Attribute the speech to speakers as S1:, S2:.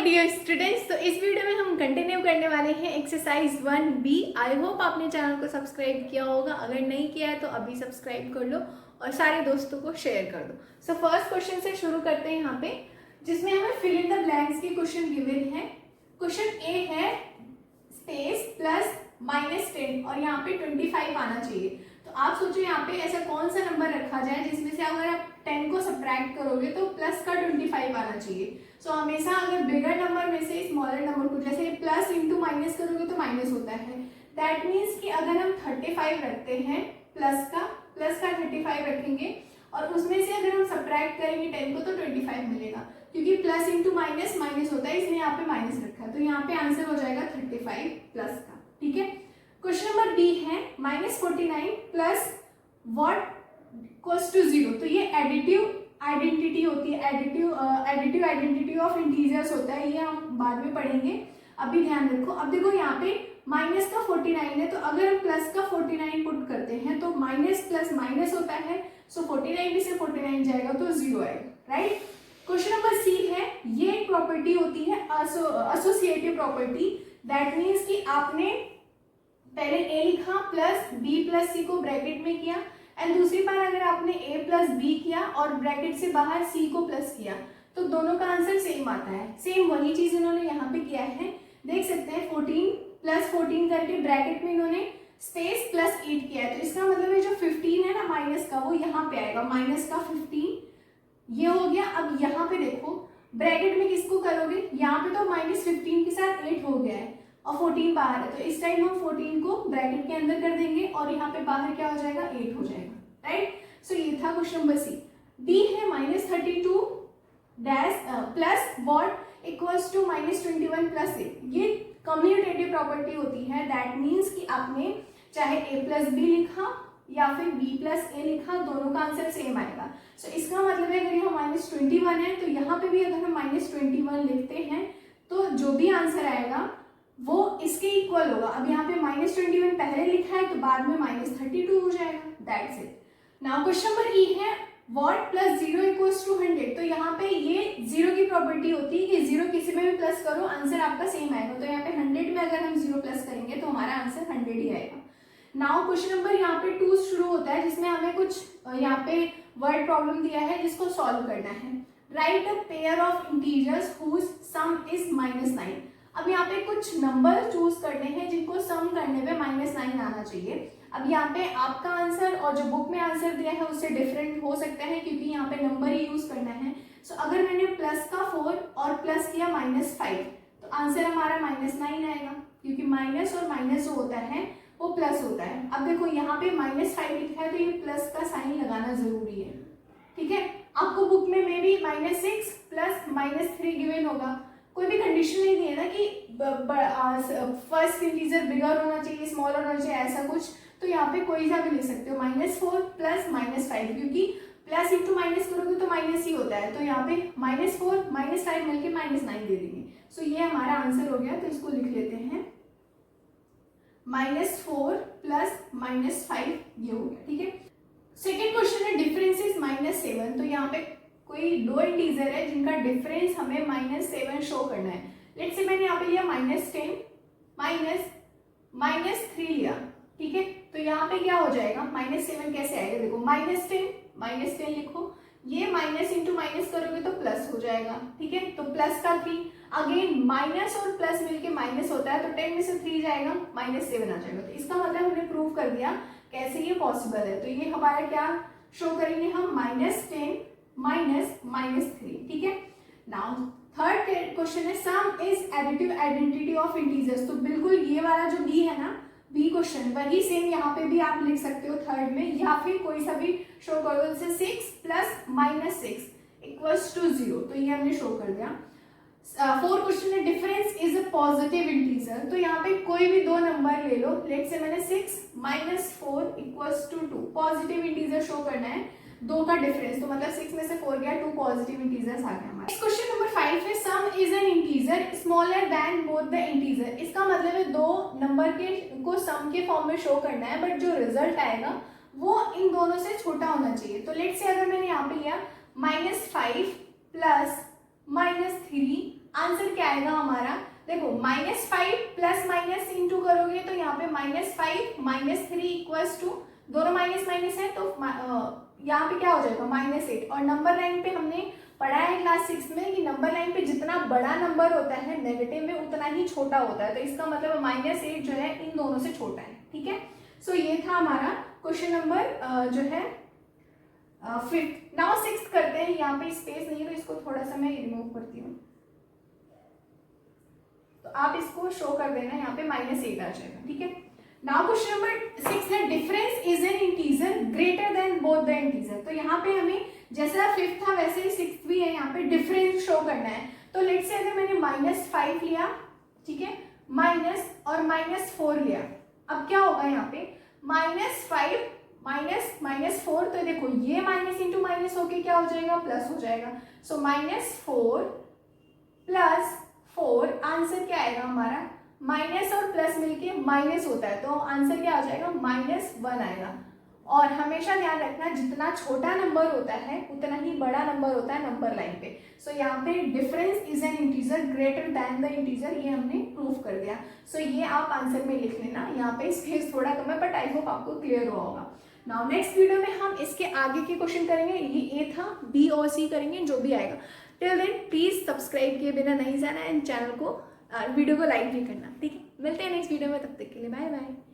S1: Dear students, तो इस video में हम कंटिन्यू करने वाले हैं एक्सरसाइज 1B। आई होप आपने चैनल को सब्सक्राइब किया होगा। अगर नहीं किया है तो अभी सब्सक्राइब कर लो और सारे दोस्तों को शेयर कर दो। सो फर्स्ट क्वेश्चन से शुरू करते हैं यहाँ पे, जिसमें हमें फिल इन द ब्लैंक्स के क्वेश्चन गिवन है। क्वेश्चन ए है स्पेस प्लस -10 और यहाँ पे 25 आना चाहिए। तो आप सोचो यहाँ पे ऐसा कौन सा नंबर रखा जाए जिसमें से अगर आप 10 को सब्ट्रैक्ट करोगे तो प्लस का 25 आना चाहिए। सो हमेशा अगर बिगर नंबर में से स्मॉलर नंबर को, जैसे प्लस इंटू माइनस करोगे तो माइनस होता है। दैट मीन्स कि अगर हम 35 रखते हैं प्लस का 35 रखेंगे और उसमें से अगर हम सब्ट्रैक्ट करेंगे 10 को तो 25 मिलेगा, क्योंकि प्लस इंटू माइनस माइनस होता है, इसलिए यहाँ पे माइनस रखा है। तो यहाँ पे आंसर हो जाएगा 35 प्लस का। ठीक है। क्वेश्चन नंबर बी है -49 प्लस व्हाट इक्वल्स टू 0। तो ये एडिटिव आइडेंटिटी होती है, एडिटिव आइडेंटिटी ऑफ इंटीजर्स होता है, ये हम बाद में पढ़ेंगे। अभी ध्यान रखो। अब देखो यहाँ पे माइनस का 49 है, तो अगर हम प्लस का 49 पुट करते हैं तो माइनस प्लस माइनस होता है। सो 49 में से 49 जाएगा तो 0 आएगा। राइट। क्वेश्चन नंबर सी है, ये एक प्रॉपर्टी होती है एसोसिएटिव प्रॉपर्टी। दैट मीन्स कि आपने पहले a लिखा प्लस b प्लस c को ब्रैकेट में किया, एंड दूसरी बार अगर आपने a प्लस b किया और ब्रैकेट से बाहर c को प्लस किया तो दोनों का आंसर सेम आता है। सेम वही चीज इन्होंने यहाँ पे किया है। देख सकते हैं 14 प्लस 14 करके ब्रैकेट में इन्होंने स्पेस प्लस 8 किया है। तो इसका मतलब है जो 15 है ना माइनस का, वो यहाँ पे आएगा। माइनस का 15 ये हो गया। अब यहाँ पे देखो ब्रैकेट में किसको करोगे, यहाँ पे तो -15 के साथ 8 हो गया है और 14 बाहर है, तो इस टाइम हम 14 को ब्रैकेट के अंदर कर देंगे और यहाँ पे बाहर क्या हो जाएगा, 8 हो जाएगा। राइट। सो ये था क्वेश्चन नंबर सी। डी है -32 dash plus what equals to -21 plus 8। ये कम्यूटेटिव प्रॉपर्टी होती है। दैट मीन्स कि आपने चाहे a प्लस बी लिखा या फिर b प्लस ए लिखा, दोनों का आंसर सेम आएगा। सो इसका मतलब है अगर यहाँ -21 है तो यहाँ पे भी अगर हम -21 लिखते हैं तो जो भी आंसर आएगा वो इसके इक्वल होगा। अब यहाँ पे -21 पहले लिखा है तो बाद में -32 हो जाएगा। That's it. Now question number ई है व्हाट प्लस 0 इक्वल्स टू 100। तो यहाँ पे ये 0 की प्रॉपर्टी होती है कि 0 किसी में भी प्लस करो आंसर आपका सेम आएगा। तो यहाँ पे 100 में अगर हम 0 प्लस करेंगे तो हमारा आंसर 100 ही आएगा। नाउ क्वेश्चन नंबर यहाँ पे 2 शुरू होता है, जिसमें हमें कुछ यहाँ पे वर्ड प्रॉब्लम दिया है जिसको सॉल्व करना है। Write a pair of integers whose sum is -9। अब यहाँ पे कुछ नंबर चूज करने हैं जिनको सम करने पे -9 आना चाहिए। अब यहाँ पे आपका आंसर और जो बुक में आंसर दिया है उससे डिफरेंट हो सकता है, क्योंकि यहाँ पे नंबर ही यूज करना है। सो अगर मैंने प्लस का 4 और प्लस किया -5 तो आंसर हमारा -9 आएगा, क्योंकि माइनस और माइनस जो होता है वो प्लस होता है। अब देखो यहाँ पे -5 लिखा है तो ये प्लस का साइन लगाना जरूरी है। ठीक है। आपको बुक में मे बी -6 प्लस -3 गिवन होगा। कोई भी कंडीशन नहीं दी है ना कि फर्स्ट इंटीजर बिगर होना चाहिए, स्मॉलर होना चाहिए, ऐसा कुछ। तो यहाँ पे कोई सा भी लिख सकते हो, -4 प्लस -5, क्योंकि प्लस इंटू माइनस करोगे तो माइनस ही होता है। तो यहाँ पे -4 -5 मिलके -9 दे देंगे। सो ये हमारा आंसर हो गया। तो इसको लिख लेते हैं -4 प्लस -5 ये हो गया। ठीक है। सेकेंड क्वेश्चन है डिफरेंस इज -7। तो यहाँ पे कोई दो इंटीजर है जिनका डिफरेंस हमें -7 शो करना है। लेट्स से मैंने यहाँ पे लिया -10 -3 लिया। ठीक है। तो यहाँ पे क्या हो जाएगा, -7 कैसे आएगा, देखो -10 लिखो, ये माइनस इंटू माइनस करोगे तो प्लस हो जाएगा। ठीक है। तो प्लस का 3 अगेन माइनस और प्लस मिलके माइनस होता है, तो 10 में से 3 जाएगा -7 आ जाएगा। तो इसका मतलब हमने प्रूव कर दिया कैसे ये पॉसिबल है। तो ये हमारा क्या शो करेंगे हम, -10 -3। ठीक है। नाउ थर्ड क्वेश्चन है सम is additive identity of integers. तो बिल्कुल ये वाला जो बी है ना, बी क्वेश्चन वही सेम यहाँ पे भी आप लिख सकते हो थर्ड में, या फिर कोई सा भी शो कर दो, जैसे 6 प्लस -6 इक्वल्स टू 0। तो ये हमने शो कर दिया। फोर्थ क्वेश्चन है difference is a positive integer. तो यहाँ पे कोई भी दो नंबर ले लो। लेट्स से मैंने 6 -4 equals to 2 positive integer show करना है, दो का डिफरेंस। तो मतलब 6 में से 4 गया, 2 पॉजिटिव इंटीजर्स आ गए हमारे। क्वेश्चन नंबर 5 है सम is an integer smaller than both the integer. इसका मतलब है दो नंबर के को सम के फॉर्म में शो करना है, बट जो रिजल्ट आएगा वो इन दोनों से छोटा होना चाहिए। तो लेट्स से अगर मैंने यहाँ पे लिया -5 प्लस -3 आंसर क्या आएगा हमारा, देखो -5 प्लस माइनस इंटू करोगे तो यहाँ पे -5 -3 इक्वल्स टू, दोनों माइनस माइनस है तो यहाँ पे क्या हो जाएगा -8। और नंबर लाइन पे हमने पढ़ा है क्लास 6 में कि नंबर लाइन पे जितना बड़ा नंबर होता है नेगेटिव में उतना ही छोटा होता है, तो इसका मतलब -8 जो है इन दोनों से छोटा है। ठीक है, सो ये था हमारा क्वेश्चन नंबर जो है 5th। नाउ 6th करते हैं। यहाँ पे स्पेस नहीं है तो इसको थोड़ा सा मैं रिमूव करती हूँ, तो आप इसको शो कर देना, यहाँ पे -8 आ जाएगा। ठीक है, नाउ क्वेश्चन नंबर 6 है difference is an integer greater than both the integer. तो यहाँ पे हमें जैसा 5th था वैसे ही 6th भी है, यहाँ पे डिफरेंस शो करना है। तो लेट्स से अगर मैंने -5 लिया, ठीक है, माइनस और -4 लिया, अब क्या होगा यहाँ पे -5 -4, तो देखो ये माइनस इंटू माइनस होके क्या हो जाएगा, प्लस हो जाएगा। सो -4 प्लस 4, आंसर क्या आएगा हमारा, माइनस और प्लस मिलके माइनस होता है, तो आंसर क्या आ जाएगा -1 आएगा। और हमेशा ध्यान रखना जितना छोटा नंबर होता है उतना ही बड़ा नंबर होता है नंबर लाइन पे। सो यहाँ पे difference is an integer greater than the integer, ये हमने प्रूव कर दिया। सो ये आप आंसर में लिख लेना, यहाँ पे स्पेस थोड़ा कम है बट आई होप आपको क्लियर हुआ होगा। नाउ नेक्स्ट वीडियो में हम इसके आगे के क्वेश्चन करेंगे, ये A था, B और C करेंगे जो भी आएगा। टिल देन प्लीज सब्सक्राइब किए बिना नहीं जाना एंड चैनल को वीडियो को लाइक भी करना। ठीक है, मिलते हैं नेक्स्ट वीडियो में, तब तक के लिए बाय बाय।